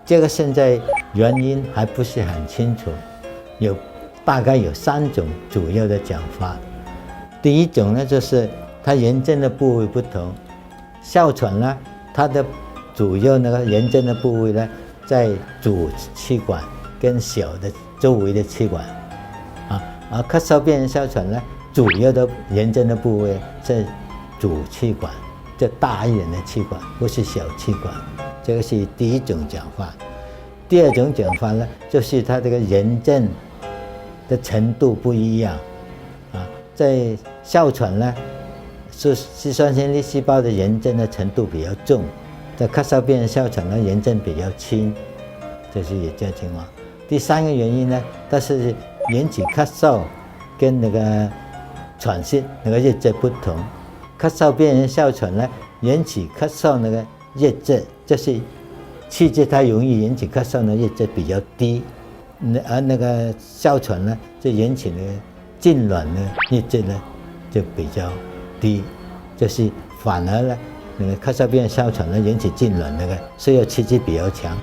这个现在原因还不是很清楚，大概有3种主要的讲法。第一种呢，就是它炎症的部位不同，哮喘呢，它的主要那个炎症的部位呢，在主气管跟小的周围的气管，而咳嗽病人哮喘呢，主要的炎症的部位在主气管，这大一点的气管，不是小气管。这个是第一种讲法。第二种讲法呢，就是它这个炎症的程度不一样，在哮喘呢，是嗜酸性粒细胞的炎症的程度比较重，在咳嗽病人哮喘呢，炎症比较轻，这是有这个情况。第三个原因呢，它是引起咳嗽跟那个喘息那个日质不同，咳嗽病人哮喘呢，引起咳嗽那个日质，就是气质它容易引起咳嗽的日质比较低，而那个哮喘呢，就引起那个痉挛的日质呢就比较低，就是反而呢，那个咳嗽病人哮喘呢引起痉挛那个需要气质比较强。